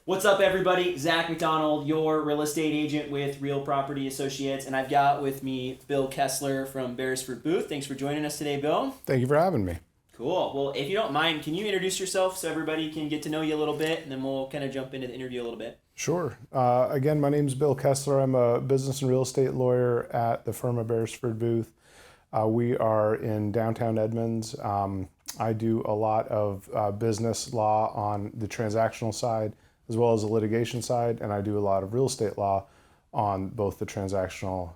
What's up, everybody? Zach McDonald, your real estate agent with Real Property Associates, and I've got with me Bill Kessler from Beresford Booth. Thanks for joining us today, Bill. Thank you for having me. Cool. Well, if you don't mind, can you introduce yourself so everybody can get to know you a little bit, and then we'll kind of jump into the interview a little bit. Sure. Again, my name is Bill Kessler. I'm a business and real estate lawyer at the firm of Beresford Booth. We are in downtown Edmonds. I do a lot of business law on the transactional side as well as the litigation side, and I do a lot of real estate law on both the transactional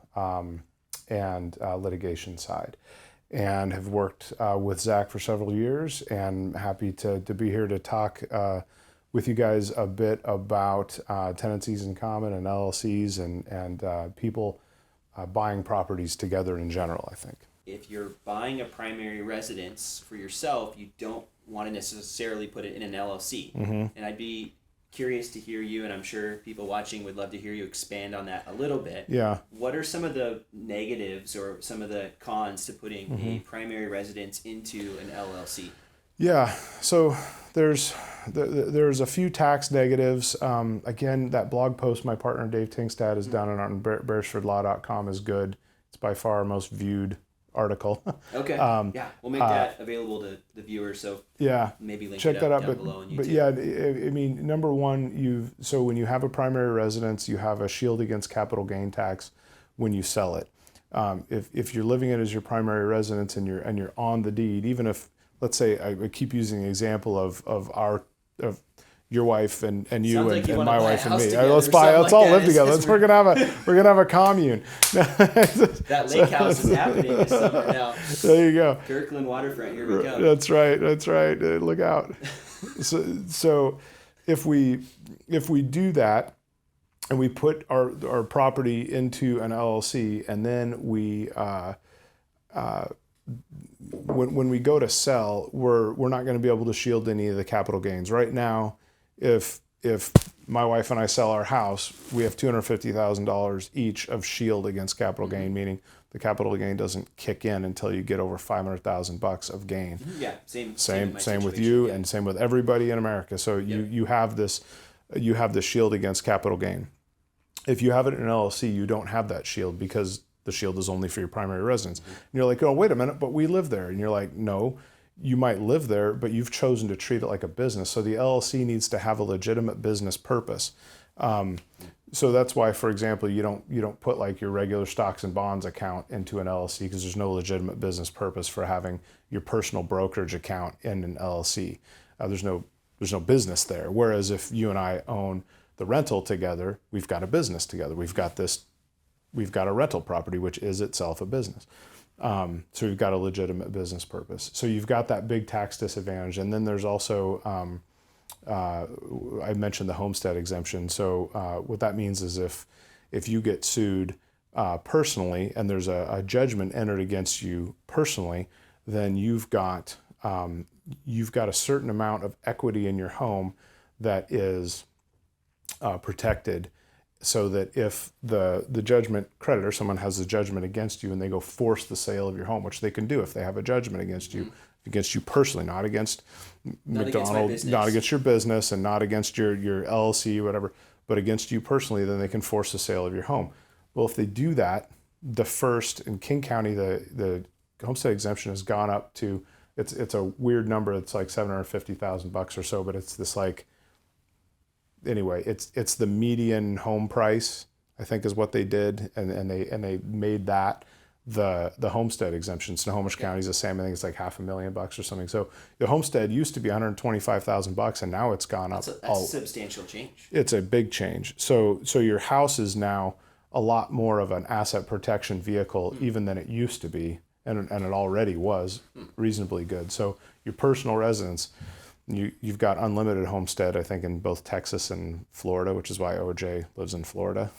and litigation side. And have worked with Zach for several years, and happy to be here to talk with you guys a bit about tenancies in common and LLCs and people buying properties together in general, I think. If you're buying a primary residence for yourself, you don't want to necessarily put it in an LLC. Mm-hmm. And I'd be curious to hear you, and I'm sure people watching would love to hear you expand on that a little bit. Yeah. What are some of the negatives or some of the cons to putting a primary residence into an LLC? Yeah, so there's a few tax negatives. Again, that blog post my partner Dave Tingstad has done on beresfordlaw.com is good. It's by far our most viewed article. Okay. Yeah, we'll make that available to the viewers. So yeah, maybe link check it that up out. down below on YouTube. But yeah, I mean, number one, so when you have a primary residence, you have a shield against capital gain tax when you sell it. If you're living it as your primary residence and you're on the deed, even if, let's say, I keep using the example of your wife and you Sounds and like my wife and me. together Let's or buy. something Let's like all that. live together. We're gonna have a commune. That lake house is happening this summer now. There you go. Kirkland waterfront. Here we go. That's right. Look out. So if we do that and we put our property into an LLC, and then we when we go to sell, we're not going to be able to shield any of the capital gains. Right now, if my wife and I sell our house, we have $250,000 each of shield against capital gain, meaning the capital gain doesn't kick in until you get over $500,000 of gain. Yeah, same with you, yeah. and same with everybody in America. So you have this shield against capital gain. If you have it in an LLC, you don't have that shield because the shield is only for your primary residence. And you're like, oh, wait a minute, but we live there. And you're like, no, you might live there, but you've chosen to treat it like a business. So the LLC needs to have a legitimate business purpose. So that's why, for example, you don't put like your regular stocks and bonds account into an LLC because there's no legitimate business purpose for having your personal brokerage account in an LLC. There's no business there. Whereas if you and I own the rental together, we've got a business together. We've got a rental property, which is itself a business. So we've got a legitimate business purpose. So you've got that big tax disadvantage. And then there's also, I mentioned the homestead exemption. So what that means is if you get sued personally and there's a judgment entered against you personally, then you've got a certain amount of equity in your home that is protected, so that if the judgment creditor, someone has a judgment against you and they go force the sale of your home, which they can do if they have a judgment against you personally, not against McDonald, not against your business and not against your LLC or whatever, but against you personally, then they can force the sale of your home. Well, if they do that, the first in King County, the homestead exemption has gone up to, it's a weird number. It's like $750,000 or so, but it's this like, anyway, it's the median home price, I think, is what they did, and they made that the homestead exemption. Snohomish County is the same. I think it's like $500,000 or something. So the homestead used to be $125,000, and now it's gone up. That's a substantial change. It's a big change. So your house is now a lot more of an asset protection vehicle even than it used to be, and it already was reasonably good. So your personal residence, you've got unlimited homestead, I think, in both Texas and Florida, which is why OJ lives in Florida.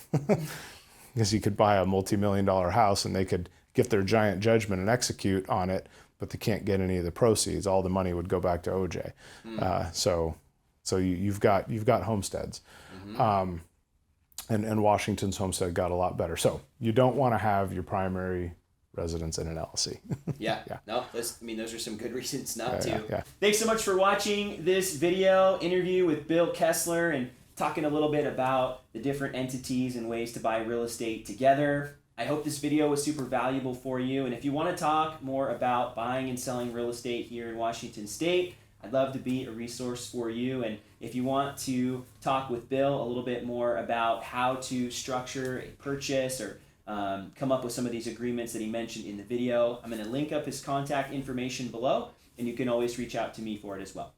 Because you could buy a multi-million-dollar house and they could get their giant judgment and execute on it, but they can't get any of the proceeds. All the money would go back to OJ. So you've got homesteads. And Washington's homestead got a lot better. So you don't want to have your primary residence in an LLC. Yeah. No, those are some good reasons not to. Yeah. Thanks so much for watching this video interview with Bill Kessler. And talking a little bit about the different entities and ways to buy real estate together. I hope this video was super valuable for you. And if you want to talk more about buying and selling real estate here in Washington State, I'd love to be a resource for you. And if you want to talk with Bill a little bit more about how to structure a purchase or come up with some of these agreements that he mentioned in the video, I'm going to link up his contact information below, and you can always reach out to me for it as well.